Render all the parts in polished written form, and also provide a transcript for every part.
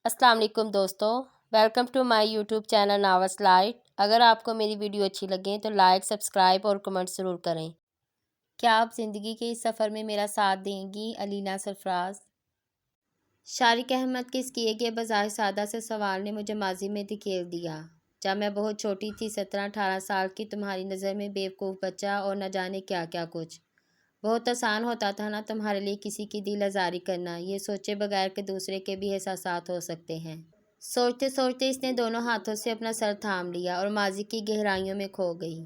السلام علیکم دوستو، welcome to my YouTube channel ناوس لائٹ۔ اگر آپ کو میری ویڈیو اچھی لگیں تو لائک، سبسکرائب اور کمنٹ ضرور کریں۔ کیا آپ زندگی کے اس سفر میں میرا ساتھ دیں گی؟ علینا سرفراز۔ شارق احمد کے اس کیے گئے بظاہر سادہ سے سوال نے مجھے ماضی میں دھکیل دیا، جب میں بہت چھوٹی تھی، 17-18 سال کی۔ تمہاری نظر میں بیوقوف بچہ اور نہ جانے کیا کیا کچھ۔ بہت آسان ہوتا تھا نا تمہارے لیے کسی کی دل آزاری کرنا، یہ سوچے بغیر کہ دوسرے کے بھی احساسات ہو سکتے ہیں۔ سوچتے سوچتے اس نے دونوں ہاتھوں سے اپنا سر تھام لیا اور ماضی کی گہرائیوں میں کھو گئی۔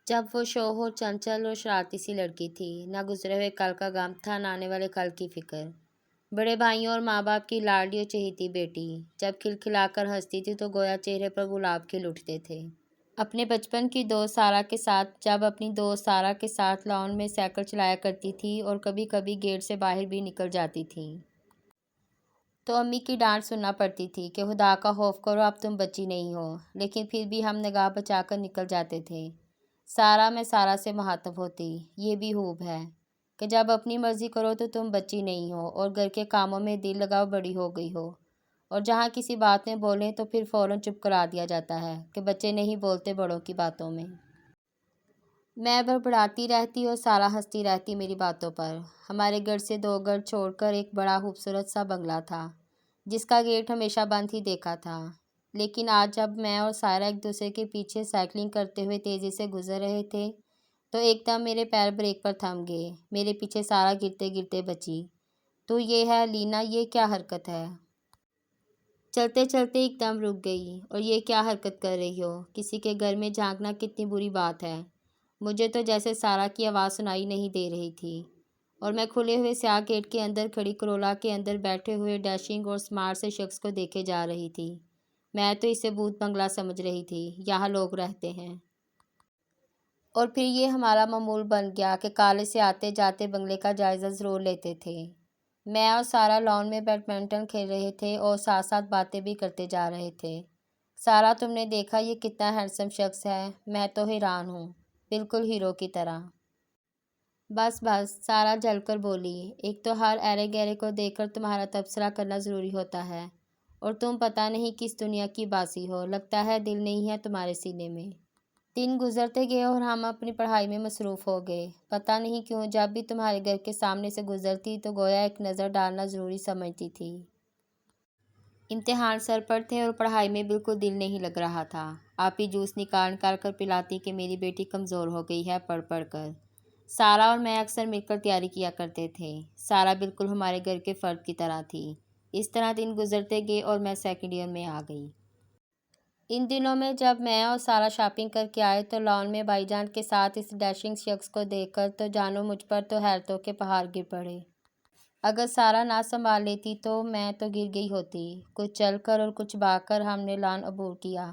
جب وہ شوخ، چنچل اور شرارتی سی لڑکی تھی، نہ گزرے ہوئے کل کا غم تھا، نہ آنے والے کل کی فکر۔ بڑے بھائیوں اور ماں باپ کی لاڈلی اور چہیتی بیٹی، جب کھلکھلا کر ہنستی تھی تو گویا چہرے پر گلاب کھل اٹھتے تھے۔ اپنے بچپن کی دوست سارہ کے ساتھ، جب اپنی دوست سارہ کے ساتھ لان میں سائیکل چلایا کرتی تھی اور کبھی کبھی گیٹ سے باہر بھی نکل جاتی تھی، تو امی کی ڈانٹ سننا پڑتی تھی کہ خدا کا خوف کرو، اب تم بچی نہیں ہو۔ لیکن پھر بھی ہم نگاہ بچا کر نکل جاتے تھے۔ سارہ میں سارہ سے مخاطب ہوتی، یہ بھی خوب ہے کہ جب اپنی مرضی کرو تو تم بچی نہیں ہو اور گھر کے کاموں میں دل لگاؤ بڑی ہو گئی ہو، اور جہاں کسی بات میں بولیں تو پھر فوراً چپ کرا دیا جاتا ہے کہ بچے نہیں بولتے بڑوں کی باتوں میں۔ میں بڑبڑاتی رہتی اور سارہ ہنستی رہتی میری باتوں پر۔ ہمارے گھر سے 2 گھر چھوڑ کر ایک بڑا خوبصورت سا بنگلہ تھا جس کا گیٹ ہمیشہ بند ہی دیکھا تھا۔ لیکن آج جب میں اور سارہ ایک دوسرے کے پیچھے سائیکلنگ کرتے ہوئے تیزی سے گزر رہے تھے تو ایک دم میرے پیر بریک پر تھم گئے۔ میرے پیچھے سارہ گرتے گرتے بچی، تو یہ ہے لینا، یہ کیا حرکت ہے؟ چلتے چلتے ایک دم رک گئی، اور یہ کیا حرکت کر رہی ہو؟ کسی کے گھر میں جھانکنا کتنی بری بات ہے۔ مجھے تو جیسے سارہ کی آواز سنائی نہیں دے رہی تھی، اور میں کھلے ہوئے سیاہ گیٹ کے اندر کھڑی کرولا کے اندر بیٹھے ہوئے ڈیشنگ اور سمارٹ سے شخص کو دیکھے جا رہی تھی۔ میں تو اسے بھوت بنگلہ سمجھ رہی تھی، یہاں لوگ رہتے ہیں۔ اور پھر یہ ہمارا معمول بن گیا کہ کالج سے آتے جاتے بنگلے کا جائزہ ضرور لیتے تھے۔ میں اور سارہ لان میں بیڈمنٹن کھیل رہے تھے اور ساتھ ساتھ باتیں بھی کرتے جا رہے تھے۔ سارہ، تم نے دیکھا یہ کتنا ہینڈسم شخص ہے؟ میں تو حیران ہوں، بالکل ہیرو کی طرح۔ بس بس، سارہ جل کر بولی، ایک تو ہر ایرے گیرے کو دیکھ کر تمہارا تبصرہ کرنا ضروری ہوتا ہے، اور تم پتہ نہیں کس دنیا کی باسی ہو، لگتا ہے دل نہیں ہے تمہارے سینے میں۔ دن گزرتے گئے اور ہم اپنی پڑھائی میں مصروف ہو گئے۔ پتہ نہیں کیوں جب بھی تمہارے گھر کے سامنے سے گزرتی تو گویا ایک نظر ڈالنا ضروری سمجھتی تھی۔ امتحان سر پر تھے اور پڑھائی میں بالکل دل نہیں لگ رہا تھا۔ آپ ہی جوس نکال کر پلاتی کہ میری بیٹی کمزور ہو گئی ہے پڑھ پڑھ کر۔ سارہ اور میں اکثر مل کر تیاری کیا کرتے تھے۔ سارہ بالکل ہمارے گھر کے فرد کی طرح تھی۔ اس طرح دن گزرتے گئے اور میں 2nd ایئر میں آ گئی۔ ان دنوں میں جب میں اور سارہ شاپنگ کر کے آئے تو لان میں بھائی جان کے ساتھ اس ڈیشنگ شخص کو دیکھ کر تو جانو مجھ پر تو حیرتوں کے پہاڑ گر پڑے۔ اگر سارہ نہ سنبھال لیتی تو میں تو گر گئی ہوتی۔ کچھ چل کر اور کچھ بھاگ کر ہم نے لان عبور کیا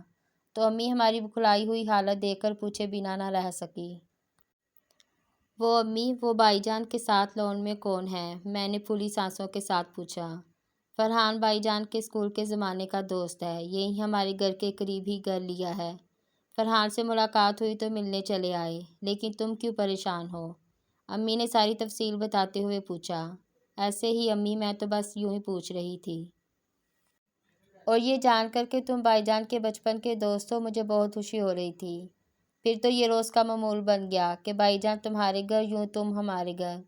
تو امی ہماری بکھلائی ہوئی حالت دیکھ کر پوچھے بنا نہ رہ سکی۔ وہ امی، وہ بھائی جان کے ساتھ لان میں کون ہے؟ میں نے پھولی سانسوں کے ساتھ پوچھا۔ فرحان بھائی جان کے اسکول کے زمانے کا دوست ہے، یہی ہمارے گھر کے قریب ہی گھر لیا ہے۔ فرحان سے ملاقات ہوئی تو ملنے چلے آئے۔ لیکن تم کیوں پریشان ہو؟ امی نے ساری تفصیل بتاتے ہوئے پوچھا۔ ایسے ہی امی، میں تو بس یوں ہی پوچھ رہی تھی۔ اور یہ جان کر کہ تم بھائی جان کے بچپن کے دوست ہو مجھے بہت خوشی ہو رہی تھی۔ پھر تو یہ روز کا معمول بن گیا کہ بھائی جان تمہارے گھر، یوں تم ہمارے گھر،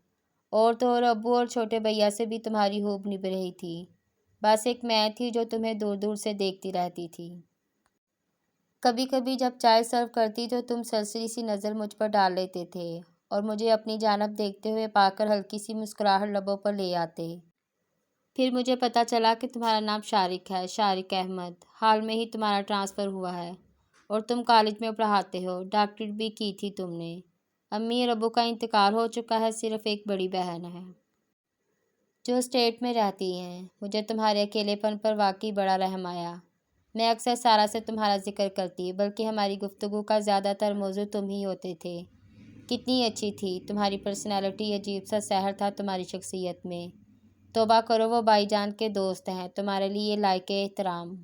اور تو اور ابو اور چھوٹے بھیا سے بھی تمہاری خوب نبھ رہی تھی۔ بس ایک میں تھی جو تمہیں دور دور سے دیکھتی رہتی تھی۔ کبھی کبھی جب چائے سرو کرتی تو تم سرسری سی نظر مجھ پر ڈال لیتے تھے اور مجھے اپنی جانب دیکھتے ہوئے پا کر ہلکی سی مسکراہٹ لبوں پر لے آتے۔ پھر مجھے پتہ چلا کہ تمہارا نام شارق ہے، شارق احمد۔ حال میں ہی تمہارا ٹرانسفر ہوا ہے اور تم کالج میں پڑھاتے ہو، ڈاکٹریٹ بھی کی تھی تم نے۔ امی اور ابو کا انتقال ہو چکا ہے، صرف ایک بڑی بہن ہے جو اسٹیٹ میں رہتی ہیں۔ مجھے تمہارے اکیلے پن پر واقعی بڑا رحم آیا۔ میں اکثر سارہ سے تمہارا ذکر کرتی، بلکہ ہماری گفتگو کا زیادہ تر موضوع تم ہی ہوتے تھے۔ کتنی اچھی تھی تمہاری پرسنالٹی، عجیب سا سحر تھا تمہاری شخصیت میں۔ توبہ کرو، وہ بھائی جان کے دوست ہیں، تمہارے لیے لائق احترام۔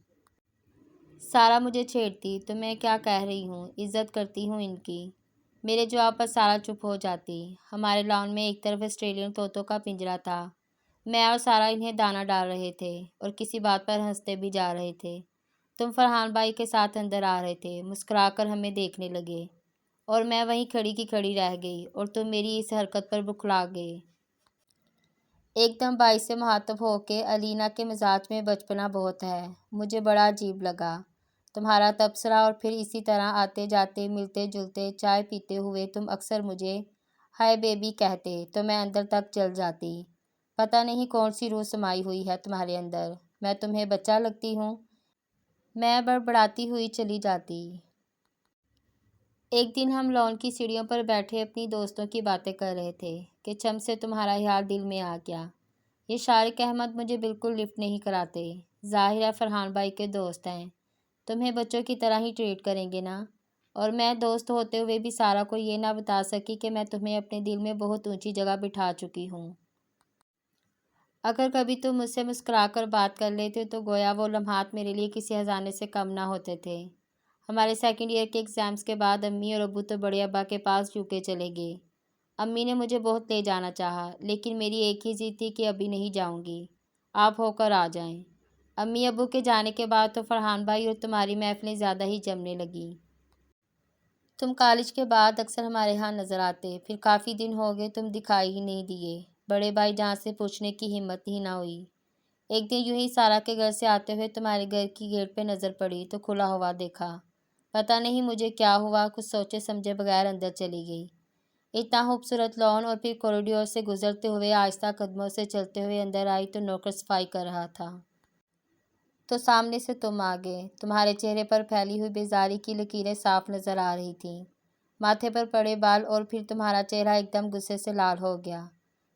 سارہ مجھے چھیڑتی، تو میں کیا کہہ رہی ہوں، عزت کرتی ہوں ان کی۔ میرے جواب پر سارہ چپ ہو جاتی۔ ہمارے لان میں ایک طرف آسٹریلین طوطوں کا پنجرا تھا میں اور سارا انہیں دانہ ڈال رہے تھے اور کسی بات پر ہنستے بھی جا رہے تھے۔ تم فرحان بھائی کے ساتھ اندر آ رہے تھے، مسکرا کر ہمیں دیکھنے لگے، اور میں وہیں کھڑی کی کھڑی رہ گئی اور تم میری اس حرکت پر بکھلا گئے۔ ایک دم باعث سے مخاطب ہو کے الینا کے مزاج میں بچپنا بہت ہے۔ مجھے بڑا عجیب لگا تمہارا تبصرہ، اور پھر اسی طرح آتے جاتے ملتے جلتے چائے پیتے ہوئے تم اکثر مجھے ہائے بیبی کہتے تو میں اندر تک جل جاتی۔ پتہ نہیں کون سی روح سمائی ہوئی ہے تمہارے اندر، میں تمہیں بچہ لگتی ہوں؟ میں بڑبڑاتی ہوئی چلی جاتی۔ ایک دن ہم لان کی سیڑھیوں پر بیٹھے اپنی دوستوں کی باتیں کر رہے تھے کہ چم سے تمہارا خیال دل میں آ گیا۔ یہ شارق احمد مجھے بالکل لفٹ نہیں کراتے۔ ظاہر ہے فرحان بھائی کے دوست ہیں، تمہیں بچوں کی طرح ہی ٹریٹ کریں گے نا؟ اور میں دوست ہوتے ہوئے بھی سارا کو یہ نہ بتا سکی کہ میں تمہیں اپنے دل میں بہت اونچی جگہ بٹھا چکی ہوں۔ اگر کبھی تم مجھ سے مسکرا کر بات کر لیتے تو گویا وہ لمحات میرے لیے کسی خزانے سے کم نہ ہوتے تھے۔ ہمارے سیکنڈ ایئر کے ایگزامز کے بعد امی اور ابو تو بڑے ابا کے پاس یو کے چلے گئے۔ امی نے مجھے بہت لے جانا چاہا، لیکن میری ایک ہی ضد تھی کہ ابھی نہیں جاؤں گی، آپ ہو کر آ جائیں۔ امی ابو کے جانے کے بعد تو فرحان بھائی اور تمہاری محفلیں زیادہ ہی جمنے لگیں۔ تم کالج کے بعد اکثر ہمارے ہاں نظر آتے، پھر کافی دن ہو گئے تم دکھائی ہی نہیں دیے۔ بڑے بھائی جان سے پوچھنے کی ہمت ہی نہ ہوئی۔ ایک دن یوں ہی سارا کے گھر سے آتے ہوئے تمہارے گھر کی گیٹ پہ نظر پڑی تو کھلا ہوا دیکھا۔ پتہ نہیں مجھے کیا ہوا، کچھ سوچے سمجھے بغیر اندر چلی گئی۔ اتنا خوبصورت لان اور پھر کوریڈور سے گزرتے ہوئے آہستہ قدموں سے چلتے ہوئے اندر آئی تو نوکر صفائی کر رہا تھا۔ تو سامنے سے تم آ گئے۔ تمہارے چہرے پر پھیلی ہوئی بیزاری کی لکیریں صاف نظر آ رہی تھیں، ماتھے پر پڑے بال، اور پھر تمہارا چہرہ ایک دم غصے سے لال ہو گیا۔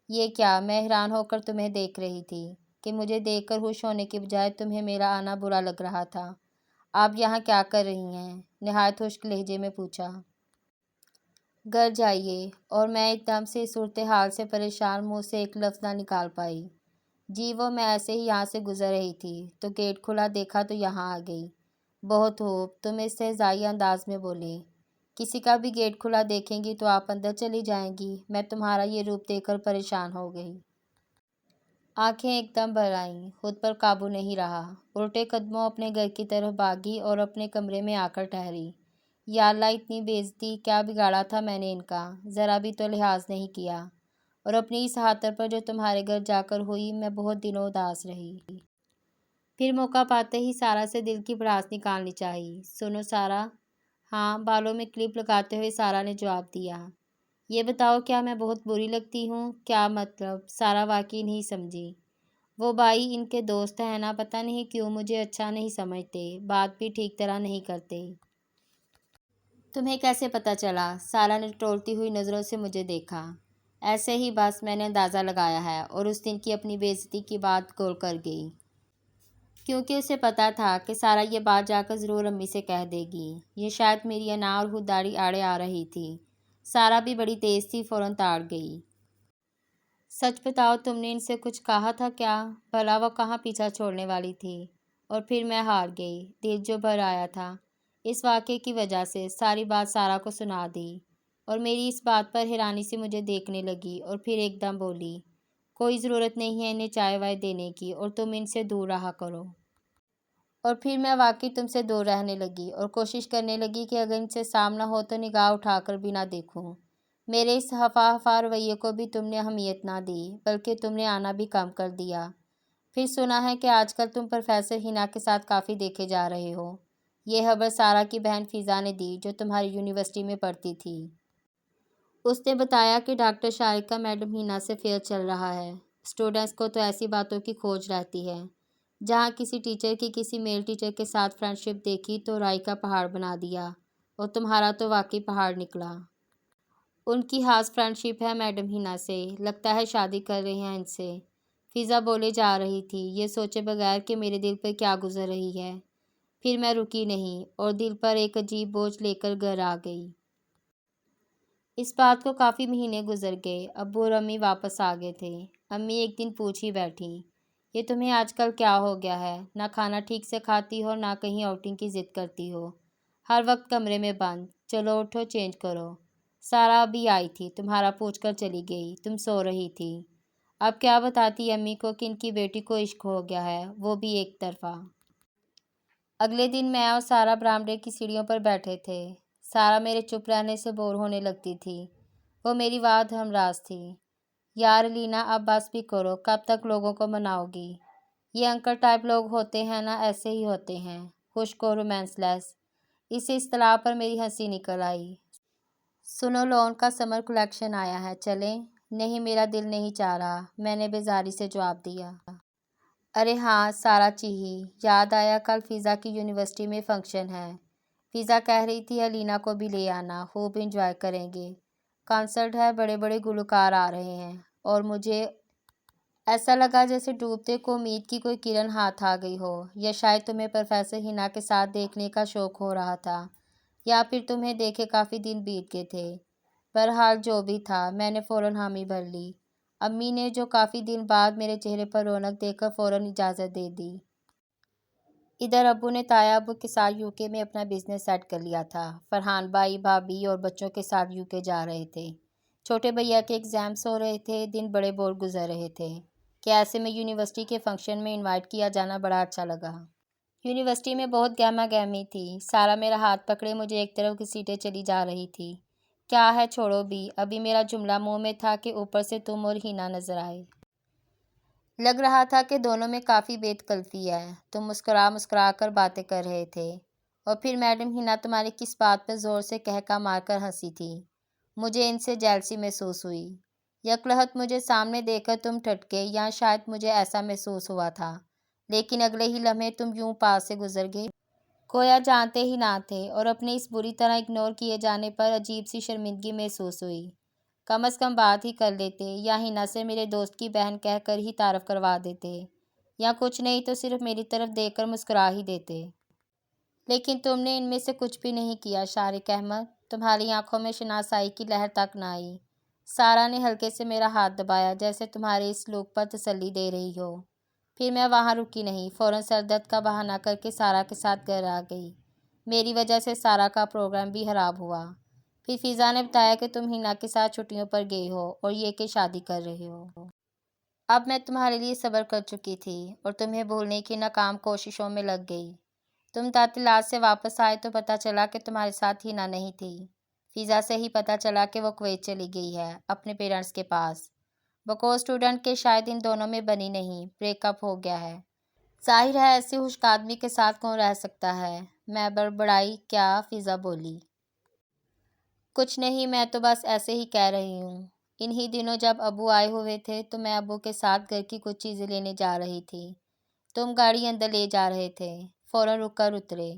یہ کیا؟ میں حیران ہو کر تمہیں دیکھ رہی تھی کہ مجھے دیکھ کر خوش ہونے کی بجائے تمہیں میرا آنا برا لگ رہا تھا۔ آپ یہاں کیا کر رہی ہیں؟ نہایت خشک لہجے میں پوچھا۔ گھر جائیے۔ اور میں ایک دم سے اس صورتحال سے پریشان منہ سے ایک لفظ نہ نکال پائی۔ جی وہ میں ایسے ہی یہاں سے گزر رہی تھی تو گیٹ کھلا دیکھا تو یہاں آ گئی۔ بہت خوب، تم استہزائی انداز میں بولے۔ کسی کا بھی گیٹ کھلا دیکھیں گی تو آپ اندر چلی جائیں گی؟ میں تمہارا یہ روپ دیکھ کر پریشان ہو گئی۔ آنکھیں ایک دم بھر آئیں، خود پر قابو نہیں رہا، الٹے قدموں اپنے گھر کی طرف بھاگی اور اپنے کمرے میں آ کر ٹھہری۔ یا اللہ اتنی بے عزتی! کیا بگاڑا تھا میں نے ان کا؟ ذرا بھی تو لحاظ نہیں کیا۔ اور اپنی اس خاطر پر جو تمہارے گھر جا کر ہوئی، میں بہت دنوں اداس رہی۔ پھر موقع پاتے ہی سارا سے دل کی بھڑاس نکالنی چاہی۔ سنو سارا۔ ہاں، بالوں میں کلپ لگاتے ہوئے سارا نے جواب دیا۔ یہ بتاؤ کیا میں بہت بری لگتی ہوں؟ کیا مطلب؟ سارا واقعی نہیں سمجھی۔ وہ بھائی ان کے دوست ہیں نا، پتہ نہیں کیوں مجھے اچھا نہیں سمجھتے، بات بھی ٹھیک طرح نہیں کرتے۔ تمہیں کیسے پتہ چلا؟ سارا نے ٹٹولتی ہوئی نظروں سے مجھے دیکھا۔ ایسے ہی بس میں نے اندازہ لگایا ہے، اور اس دن کی اپنی بے عزتی کی بات گول کر گئی، کیونکہ اسے پتہ تھا کہ سارا یہ بات جا کر ضرور امی سے کہہ دے گی۔ یہ شاید میری انا اور خودداری آڑے آ رہی تھی۔ سارا بھی بڑی تیز تھی، فوراً تاڑ گئی۔ سچ بتاؤ، تم نے ان سے کچھ کہا تھا کیا؟ بھلا وہ کہاں پیچھا چھوڑنے والی تھی؟ اور پھر میں ہار گئی، دل جو بھر آیا تھا اس واقعے کی وجہ سے، ساری بات سارا کو سنا دی، اور میری اس بات پر حیرانی سے مجھے دیکھنے لگی، اور پھر ایک دم بولی، کوئی ضرورت نہیں ہے انہیں چائے وائے دینے کی، اور تم ان سے دور رہا کرو۔ اور پھر میں واقعی تم سے دور رہنے لگی اور کوشش کرنے لگی کہ اگر ان سے سامنا ہو تو نگاہ اٹھا کر بھی نہ دیکھوں۔ میرے اس ہفا ہفا رویے کو بھی تم نے اہمیت نہ دی، بلکہ تم نے آنا بھی کم کر دیا۔ پھر سنا ہے کہ آج کل تم پروفیسر ہینا کے ساتھ کافی دیکھے جا رہے ہو۔ یہ خبر سارا کی بہن فضا نے دی، جو تمہاری یونیورسٹی میں پڑھتی تھی۔ اس نے بتایا کہ ڈاکٹر شارق کا میڈم ہینا سے افیئر چل رہا ہے۔ اسٹوڈنٹس کو تو ایسی باتوں کی کھوج رہتی ہے۔ جہاں کسی ٹیچر کی کسی میل ٹیچر کے ساتھ فرینڈ شپ دیکھی تو رائی کا پہاڑ بنا دیا، اور تمہارا تو واقعی پہاڑ نکلا۔ ان کی خاص فرینڈ شپ ہے میڈم ہینا سے، لگتا ہے شادی کر رہے ہیں ان سے، فضا بولے جا رہی تھی، یہ سوچے بغیر کہ میرے دل پر کیا گزر رہی ہے۔ پھر میں رکی نہیں اور دل پر ایک عجیب بوجھ لے کر گھر آ گئی۔ اس بات کو کافی مہینے گزر گئے، ابو اور امی واپس آ گئے تھے۔ امی ایک دن پوچھ ہی بیٹھی، یہ تمہیں آج کل کیا ہو گیا ہے؟ نہ کھانا ٹھیک سے کھاتی ہو، نہ کہیں آؤٹنگ کی ضد کرتی ہو، ہر وقت کمرے میں بند۔ چلو اٹھو، چینج کرو۔ سارا ابھی آئی تھی، تمہارا پوچھ کر چلی گئی، تم سو رہی تھی۔ اب کیا بتاتی امی کو کہ ان کی بیٹی کو عشق ہو گیا ہے، وہ بھی ایک طرفہ۔ اگلے دن میں اور سارا برآمدے کی سیڑھیوں پر بیٹھے تھے۔ سارا میرے چپ رہنے سے بور ہونے لگتی تھی۔ وہ میری واد ہمراز تھی۔ یار لینا اب بس بھی کرو، کب تک لوگوں کو مناؤ گی؟ یہ انکل ٹائپ لوگ ہوتے ہیں نا، ایسے ہی ہوتے ہیں، خشک اور رومانس لیس۔ اس اصطلاح پر میری ہنسی نکل آئی۔ سنو لون کا سمر کلیکشن آیا ہے، چلیں؟ نہیں میرا دل نہیں چاہ رہا، میں نے بیزاری سے جواب دیا۔ ارے ہاں، سارا چیخی۔ یاد آیا کل فضا کی یونیورسٹی میں فنکشن ہے۔ فضا کہہ رہی تھی الینا کو بھی لے آنا، خوب انجوائے کریں گے۔ کنسرٹ ہے، بڑے بڑے گلوکار آ رہے ہیں، اور مجھے ایسا لگا جیسے ڈوبتے کو امید کی کوئی کرن ہاتھ آ گئی ہو، یا شاید تمہیں پروفیسر ہنا کے ساتھ دیکھنے کا شوق ہو رہا تھا، یا پھر تمہیں دیکھے کافی دن بیت گئے تھے۔ بہرحال جو بھی تھا، میں نے فوراً حامی بھر لی۔ امی نے جو کافی دن بعد میرے چہرے پر رونق دیکھ کر فوراً اجازت دے دی۔ ادھر ابو نے تایا ابو کے ساتھ UK میں اپنا بزنس سیٹ کر لیا تھا۔ فرحان بھائی، بھابھی اور بچوں کے ساتھ UK جا رہے تھے۔ چھوٹے بھیا کے ایگزامس ہو رہے تھے، دن بڑے بور گزر رہے تھے کہ ایسے میں یونیورسٹی کے فنکشن میں انوائٹ کیا جانا بڑا اچھا لگا۔ یونیورسٹی میں بہت گہما گہمی تھی۔ سارا میرا ہاتھ پکڑے مجھے ایک طرف گھسیٹے چلی جا رہی تھی۔ کیا ہے چھوڑو بھی، ابھی میرا جملہ منہ میں تھا کہ اوپر سے تم اور ہینا نظر آئے۔ لگ رہا تھا کہ دونوں میں کافی بے تکلفی ہے۔ تم مسکرا مسکرا کر باتیں کر رہے تھے، اور پھر میڈم ہینا تمہاری کس بات پر زور سے کہکا مار کر ہنسی تھی۔ مجھے ان سے جیلسی محسوس ہوئی۔ یکلہت مجھے سامنے دیکھ کر تم ٹھٹکے، یا شاید مجھے ایسا محسوس ہوا تھا، لیکن اگلے ہی لمحے تم یوں پاس سے گزر گئے گویا جانتے ہی نہ تھے، اور اپنے اس بری طرح اگنور کیے جانے پر عجیب سی شرمندگی محسوس ہوئی۔ کم از کم بات ہی کر لیتے، یا ہینا سے میرے دوست کی بہن کہہ کر ہی تعارف کروا دیتے، یا کچھ نہیں تو صرف میری طرف دیکھ کر مسکرا ہی دیتے۔ لیکن تم نے ان میں سے کچھ بھی نہیں کیا شارق احمد۔ تمہاری آنکھوں میں شناسائی کی لہر تک نہ آئی۔ سارا نے ہلکے سے میرا ہاتھ دبایا، جیسے تمہارے اس سلوک پر تسلی دے رہی ہو۔ پھر میں وہاں رکی نہیں، فوراً سر درد کا بہانہ کر کے سارا کے ساتھ گھر آ گئی۔ میری وجہ سے سارا کا پروگرام بھی خراب ہوا۔ پھر فضا نے بتایا کہ تم ہینا کے ساتھ چھٹیوں پر گئی ہو، اور یہ کہ شادی کر رہے ہو۔ اب میں تمہارے لیے صبر کر چکی تھی، اور تمہیں بھولنے کی ناکام کوششوں میں لگ گئی۔ تم تعطیلات سے واپس آئے تو پتہ چلا کہ تمہارے ساتھ ہینا نہیں تھی۔ فضا سے ہی پتہ چلا کہ وہ کویت چلی گئی ہے، اپنے پیرنٹس کے پاس۔ بقول اسٹوڈنٹ کے شاید ان دونوں میں بنی نہیں، بریک اپ ہو گیا ہے۔ ظاہر ہے ایسے خشک آدمی کے ساتھ کون رہ سکتا ہے؟ میں بڑبڑائی۔ کیا؟ فضا بولی۔ کچھ نہیں، میں تو بس ایسے ہی کہہ رہی ہوں۔ انہی دنوں جب ابو آئے ہوئے تھے تو میں ابو کے ساتھ گھر کی کچھ چیزیں لینے جا رہی تھی۔ تم گاڑی اندر لے جا رہے تھے، فوراً رک کر اترے۔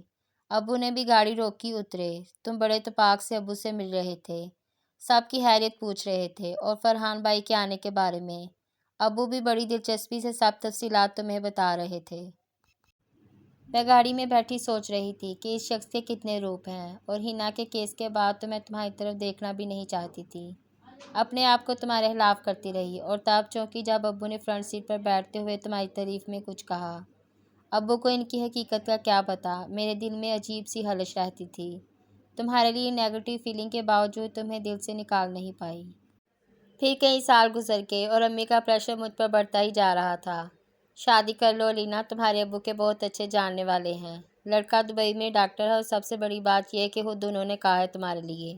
ابو نے بھی گاڑی روکی، اترے۔ تم بڑے اتفاق سے ابو سے مل رہے تھے، سب کی خیریت پوچھ رہے تھے، اور فرحان بھائی کے آنے کے بارے میں۔ ابو بھی بڑی دلچسپی سے سب تفصیلات تمہیں بتا رہے تھے۔ میں گاڑی میں بیٹھی سوچ رہی تھی کہ اس شخص کے کتنے روپ ہیں، اور ہینا کے کیس کے بعد تو میں تمہاری طرف دیکھنا بھی نہیں چاہتی تھی۔ اپنے آپ کو تمہارے خلاف کرتی رہی، اور تب چونکی جب ابو نے فرنٹ سیٹ پر بیٹھتے ہوئے تمہاری تعریف میں کچھ کہا۔ ابو کو ان کی حقیقت کا کیا پتہ، میرے دل میں عجیب سی خلش رہتی تھی۔ تمہارے لیے نیگیٹو فیلنگ کے باوجود تمہیں دل سے نکال نہیں پائی۔ پھر کئی سال گزر گئے، اور امی کا پریشر مجھ پر بڑھتا ہی جا رہا تھا۔ شادی کر لو لینا، تمہارے ابو کے بہت اچھے جاننے والے ہیں، لڑکا دبئی میں ڈاکٹر ہے، اور سب سے بڑی بات یہ ہے کہ خود انہوں نے کہا ہے تمہارے لیے۔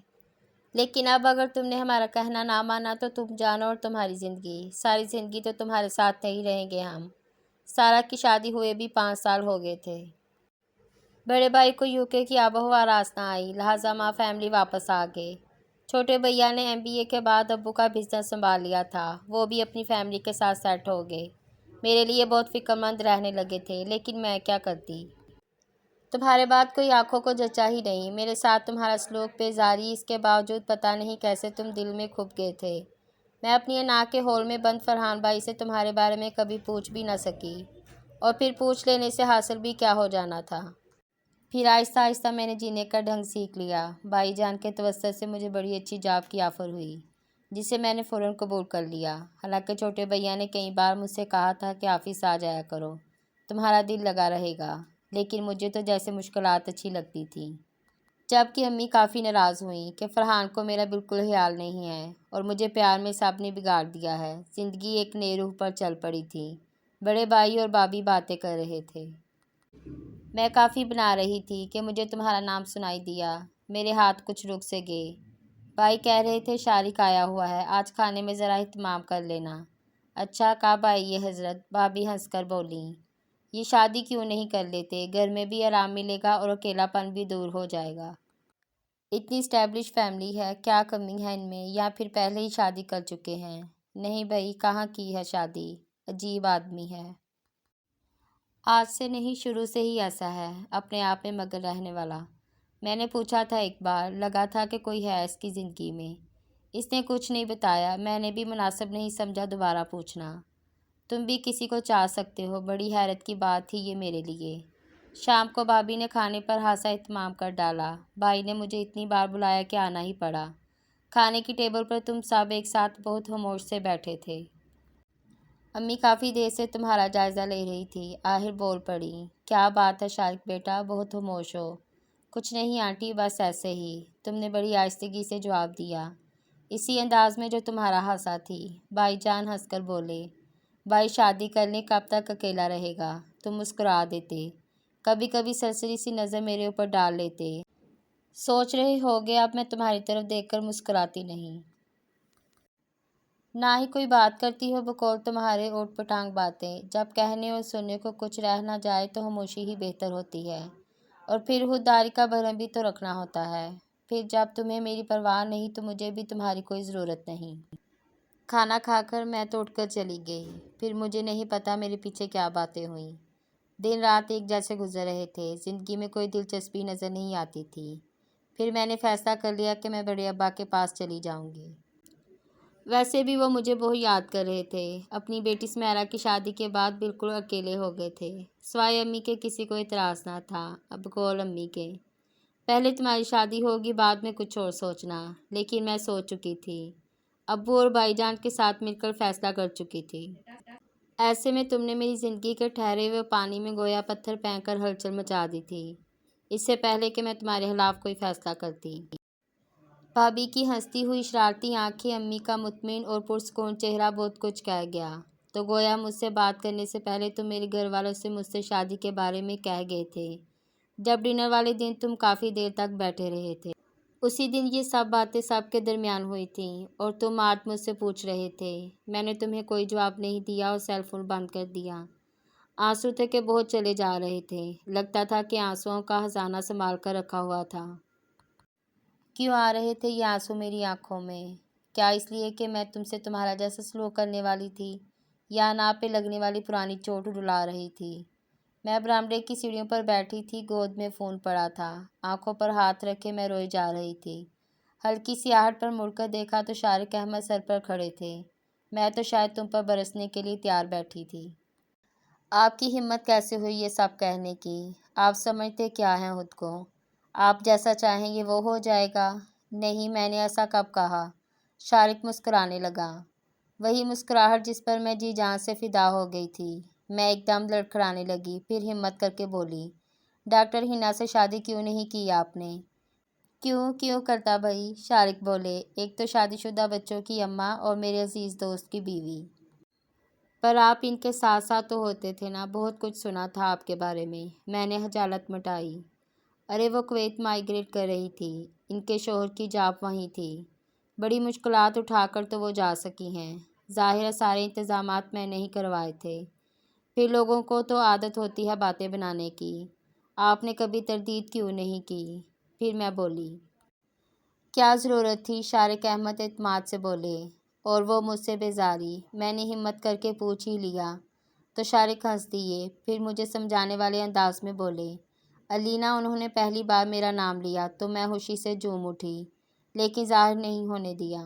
لیکن اب اگر تم نے ہمارا کہنا نہ مانا تو تم جانو، اور تمہاری زندگی، ساری زندگی تو تمہارے ساتھ نہیں رہیں گے ہم۔ سارا کی شادی ہوئے بھی 5 سال ہو گئے تھے۔ بڑے بھائی کو UK کی آب و ہوا راس نہ آئی، لہٰذا ماں فیملی واپس آ گئے۔ چھوٹے بھیا نے MBA کے بعد ابو کا بزنس سنبھال لیا تھا، وہ بھی اپنی فیملی کے ساتھ سیٹ ہو گئے۔ میرے لیے بہت فکر مند رہنے لگے تھے، لیکن میں کیا کرتی؟ تمہارے بعد کوئی آنکھوں کو جچا ہی نہیں۔ میرے ساتھ تمہارا سلوک بیزاری، اس کے باوجود پتہ نہیں کیسے تم دل میں کھپ گئے تھے۔ میں اپنی انا کے ہول میں بند فرحان بھائی سے تمہارے بارے میں کبھی پوچھ بھی نہ سکی، اور پھر پوچھ لینے سے حاصل بھی کیا ہو جانا تھا۔ پھر آہستہ آہستہ میں نے جینے کا ڈھنگ سیکھ لیا۔ بھائی جان کے توسط سے مجھے بڑی اچھی جاب کی آفر ہوئی، جسے میں نے فوراً قبول کر لیا۔ حالانکہ چھوٹے بھیا نے کئی بار مجھ سے کہا تھا کہ آفس آ جایا کرو، تمہارا دل لگا رہے گا، لیکن مجھے تو جیسے مشکلات اچھی لگتی تھیں۔ جبکہ امی کافی ناراض ہوئیں کہ فرحان کو میرا بالکل خیال نہیں ہے اور مجھے پیار میں سب نے بگاڑ دیا ہے۔ زندگی ایک نئی روح پر چل پڑی تھی۔ بڑے بھائی اور بھابھی باتیں کر رہے تھے۔ میں کافی بنا رہی تھی کہ مجھے تمہارا نام سنائی دیا۔ میرے ہاتھ کچھ رک سے گئے۔ بھائی کہہ رہے تھے شارق آیا ہوا ہے، آج کھانے میں ذرا اہتمام کر لینا۔ اچھا، کب آئی ہے حضرت؟ بھابھی ہنس کر بولیں۔ یہ شادی کیوں نہیں کر لیتے؟ گھر میں بھی آرام ملے گا اور اکیلا پن بھی دور ہو جائے گا۔ اتنی اسٹیبلش فیملی ہے، کیا کمی ہے ان میں، یا پھر پہلے ہی شادی کر چکے ہیں؟ نہیں بھائی، کہاں کی ہے شادی؟ عجیب آدمی ہے۔ آج سے نہیں، شروع سے ہی ایسا ہے، اپنے آپ میں مگن رہنے والا۔ میں نے پوچھا تھا ایک بار، لگا تھا کہ کوئی ہے اس کی زندگی میں۔ اس نے کچھ نہیں بتایا۔ میں نے بھی مناسب نہیں سمجھا دوبارہ پوچھنا۔ تم بھی کسی کو چاہ سکتے ہو، بڑی حیرت کی بات تھی یہ میرے لیے۔ شام کو بھابھی نے کھانے پر خاصا اہتمام کر ڈالا۔ بھائی نے مجھے اتنی بار بلایا کہ آنا ہی پڑا۔ کھانے کی ٹیبل پر تم سب ایک ساتھ بہت خاموش سے بیٹھے تھے۔ امی کافی دیر سے تمہارا جائزہ لے رہی تھی، آخر بول پڑی۔ کیا بات ہے شارق بیٹا، بہت خاموش ہو؟ کچھ نہیں آنٹی، بس ایسے ہی۔ تم نے بڑی آہستگی سے جواب دیا، اسی انداز میں جو تمہارا ہنسا تھی۔ بھائی جان ہنس کر بولے، بھائی شادی کر لیں، کب تک اکیلا رہے گا؟ تم مسکرا دیتے، کبھی کبھی سرسری سی نظر میرے اوپر ڈال لیتے۔ سوچ رہے ہوگے اب میں تمہاری طرف دیکھ کر مسکراتی نہیں، نہ ہی کوئی بات کرتی ہو بقول تمہارے اوٹ پٹانگ باتیں۔ جب کہنے اور سننے کو کچھ رہ نہ جائے تو خاموشی ہی بہتر ہوتی ہے، اور پھر خودداری کا بھرم بھی تو رکھنا ہوتا ہے۔ پھر جب تمہیں میری پرواہ نہیں تو مجھے بھی تمہاری کوئی ضرورت نہیں۔ کھانا کھا کر میں تو اٹھ کر چلی گئی۔ پھر مجھے نہیں پتا میرے پیچھے کیا باتیں ہوئیں۔ دن رات ایک جیسے گزر رہے تھے، زندگی میں کوئی دلچسپی نظر نہیں آتی تھی۔ پھر میں نے فیصلہ کر لیا کہ میں بڑے ابا کے پاس چلی جاؤں گی۔ ویسے بھی وہ مجھے بہت یاد کر رہے تھے۔ اپنی بیٹی سمیرا کی شادی کے بعد بالکل اکیلے ہو گئے تھے، سوائے امی کے کسی کو اعتراض نہ تھا۔ اب بقول امی کے، پہلے تمہاری شادی ہوگی، بعد میں کچھ اور سوچنا۔ لیکن میں سوچ چکی تھی، ابو اور بھائی جان کے ساتھ مل کر فیصلہ کر چکی تھی۔ ایسے میں تم نے میری زندگی کے ٹھہرے ہوئے پانی میں گویا پتھر پھینک کر ہلچل مچا دی تھی، اس سے پہلے کہ میں تمہارے خلاف کوئی فیصلہ کرتی۔ بھابھی کی ہنستی ہوئی شرارتی آنکھیں، امی کا مطمئن اور پرسکون چہرہ بہت کچھ کہہ گیا۔ تو گویا مجھ سے بات کرنے سے پہلے تم میرے گھر والوں سے مجھ سے شادی کے بارے میں کہہ گئے تھے۔ جب ڈنر والے دن تم کافی دیر تک بیٹھے رہے تھے، اسی دن یہ سب باتیں سب کے درمیان ہوئی تھیں، اور تم آج مجھ سے پوچھ رہے تھے۔ میں نے تمہیں کوئی جواب نہیں دیا اور سیل فون بند کر دیا۔ آنسو تھے کہ بہت چلے جا رہے تھے، لگتا تھا کہ آنسوؤں کا خزانہ سنبھال کر رکھا ہوا تھا۔ کیوں آ رہے تھے یہ آنسو میری آنکھوں میں؟ کیا اس لیے کہ میں تم سے تمہارا جیسا سلوک کرنے والی تھی، یا ناپ پہ لگنے والی پرانی چوٹ رلا رہی تھی؟ میں برآمدے کی سیڑھیوں پر بیٹھی تھی، گود میں فون پڑا تھا، آنکھوں پر ہاتھ رکھے میں روئی جا رہی تھی۔ ہلکی سی آہٹ پر مڑ کر دیکھا تو شارق احمد سر پر کھڑے تھے۔ میں تو شاید تم پر برسنے کے لیے تیار بیٹھی تھی۔ آپ کی ہمت کیسے ہوئی یہ سب کہنے کی؟ آپ سمجھتے کیا ہیں خود کو؟ آپ جیسا چاہیں گے وہ ہو جائے گا۔ نہیں، میں نے ایسا کب کہا؟ شارق مسکرانے لگا، وہی مسکراہٹ جس پر میں جی جان سے فدا ہو گئی تھی۔ میں ایک دم لڑکھڑانے لگی، پھر ہمت کر کے بولی، ڈاکٹر حنا سے شادی کیوں نہیں کی آپ نے؟ کیوں کرتا بھائی؟ شارق بولے، ایک تو شادی شدہ بچوں کی اماں اور میرے عزیز دوست کی بیوی، پر آپ ان کے ساتھ ساتھ تو ہوتے تھے نا۔ بہت کچھ سنا تھا آپ کے بارے میں۔ میں نے خجالت مٹائی۔ ارے وہ کویت مائیگریٹ کر رہی تھی، ان کے شوہر کی جاب وہیں تھی، بڑی مشکلات اٹھا کر تو وہ جا سکی ہیں۔ ظاہر ہے سارے انتظامات میں نے ہی کروائے تھے۔ پھر لوگوں کو تو عادت ہوتی ہے باتیں بنانے کی، آپ نے کبھی تردید کیوں نہیں کی؟ پھر میں بولی، کیا ضرورت تھی؟ شارق احمد اعتماد سے بولے، اور وہ مجھ سے بیزاری؟ میں نے ہمت کر کے پوچھ ہی لیا تو شارق ہنس دیے، پھر مجھے سمجھانے والے انداز میں بولے، علینا انہوں نے پہلی بار میرا نام لیا تو میں خوشی سے جھوم اٹھی، لیکن ظاہر نہیں ہونے دیا۔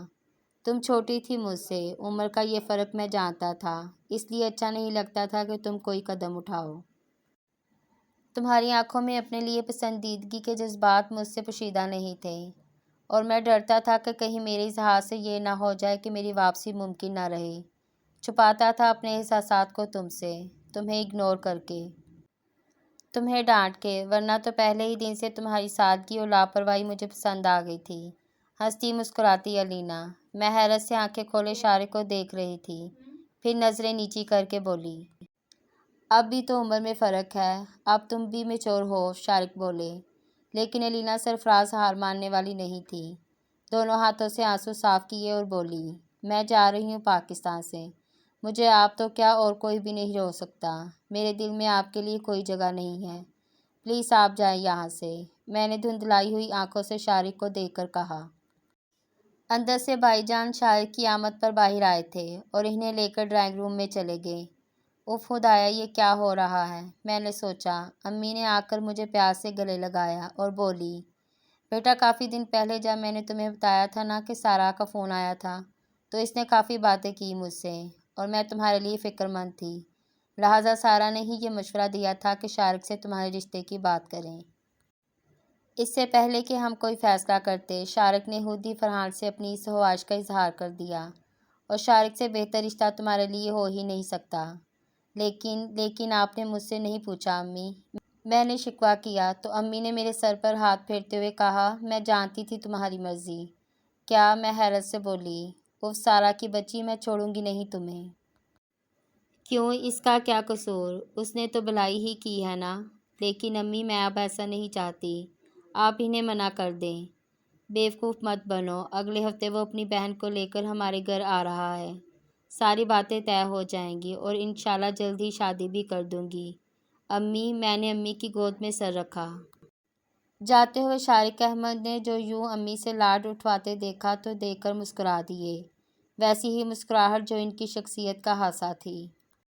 تم چھوٹی تھی مجھ سے، عمر کا یہ فرق میں جانتا تھا، اس لیے اچھا نہیں لگتا تھا کہ تم کوئی قدم اٹھاؤ۔ تمہاری آنکھوں میں اپنے لیے پسندیدگی کے جذبات مجھ سے پوشیدہ نہیں تھے، اور میں ڈرتا تھا کہ کہیں میرے اظہار سے یہ نہ ہو جائے کہ میری واپسی ممکن نہ رہے۔ چھپاتا تھا اپنے احساسات کو تم سے، تمہیں اگنور کر کے۔ تمہیں ڈانٹ کے، ورنہ تو پہلے ہی دن سے تمہاری سادگی اور لاپرواہی مجھے پسند آ گئی تھی۔ ہنستی مسکراتی علینا۔ میں حیرت سے آنکھیں کھولے شارق کو دیکھ رہی تھی، پھر نظریں نیچی کر کے بولی، اب بھی تو عمر میں فرق ہے، اب تم بھی میچور ہو۔ شارق بولے، لیکن علینا سرفراز ہار ماننے والی نہیں تھی۔ دونوں ہاتھوں سے آنسو صاف کیے اور بولی، میں جا رہی ہوں پاکستان سے، مجھے آپ تو کیا اور کوئی بھی نہیں روک سکتا، میرے دل میں آپ کے لیے کوئی جگہ نہیں ہے، پلیز آپ جائیں یہاں سے۔ میں نے دھندلائی ہوئی آنکھوں سے شارق کو دیکھ کر کہا۔ اندر سے بھائی جان شارق کی آمد پر باہر آئے تھے اور انہیں لے کر ڈرائنگ روم میں چلے گئے۔ اف خدایا، یہ کیا ہو رہا ہے، میں نے سوچا۔ امی نے آ کر مجھے پیار سے گلے لگایا اور بولی، بیٹا کافی دن پہلے جب میں نے تمہیں بتایا تھا نا کہ سارا کا فون آیا تھا، تو اس نے کافی باتیں کی مجھ سے اور میں تمہارے لیے فکر مند تھی، لہٰذا سارا نے ہی یہ مشورہ دیا تھا کہ شارق سے تمہارے رشتے کی بات کریں۔ اس سے پہلے کہ ہم کوئی فیصلہ کرتے، شارق نے خود ہی فرحان سے اپنی اس خواہش کا اظہار کر دیا، اور شارق سے بہتر رشتہ تمہارے لیے ہو ہی نہیں سکتا۔ لیکن آپ نے مجھ سے نہیں پوچھا امی۔ میں نے شکوہ کیا تو امی نے میرے سر پر ہاتھ پھیرتے ہوئے کہا، میں جانتی تھی تمہاری مرضی۔ کیا؟ میں حیرت سے بولی، اف سارا کی بچی، میں چھوڑوں گی نہیں تمہیں۔ کیوں؟ اس کا کیا قصور؟ اس نے تو بھلائی ہی کی ہے نا۔ لیکن امی، میں اب ایسا نہیں چاہتی، آپ انہیں منع کر دیں۔ بیوقوف مت بنو، اگلے ہفتے وہ اپنی بہن کو لے کر ہمارے گھر آ رہا ہے، ساری باتیں طے ہو جائیں گی اور انشاءاللہ جلد ہی شادی بھی کر دوں گی۔ امی، میں نے امی کی گود میں سر رکھا۔ جاتے ہوئے شارق احمد نے جو یوں امی سے لاڈ اٹھواتے دیکھا تو دیکھ کر مسکرا دیے، ویسی ہی مسکراہٹ جو ان کی شخصیت کا حصہ تھی۔